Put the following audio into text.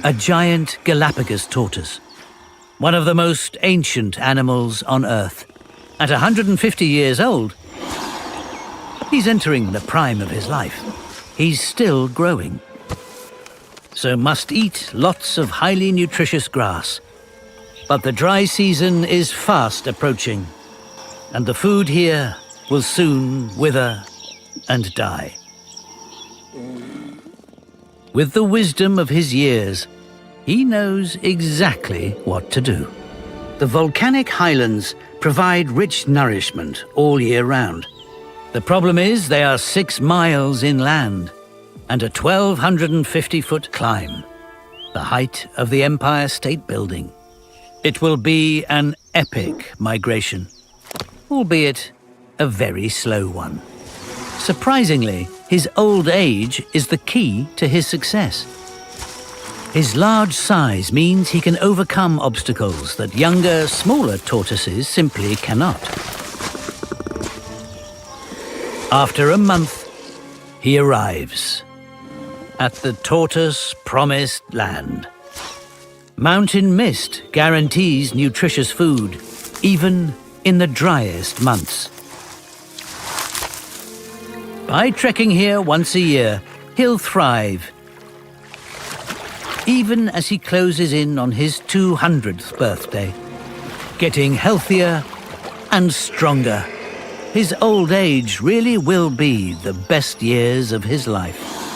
A giant Galapagos tortoise, one of the most ancient animals on Earth. At 150 years old, he's entering the prime of his life. He's still growing, so must eat lots of highly nutritious grass. But the dry season is fast approaching, and the food here will soon wither and die. With the wisdom of his years, he knows exactly what to do. The volcanic highlands provide rich nourishment all year round. The problem is they are 6 miles inland and a 1,250-foot climb, the height of the Empire State Building. It will be an epic migration, albeit a very slow one. Surprisingly, his old age is the key to his success. His large size means he can overcome obstacles that younger, smaller tortoises simply cannot. After a month, he arrives at the tortoise promised land. Mountain mist guarantees nutritious food, even in the driest months. By trekking here once a year, he'll thrive, even as he closes in on his 200th birthday. Getting healthier and stronger, his old age really will be the best years of his life.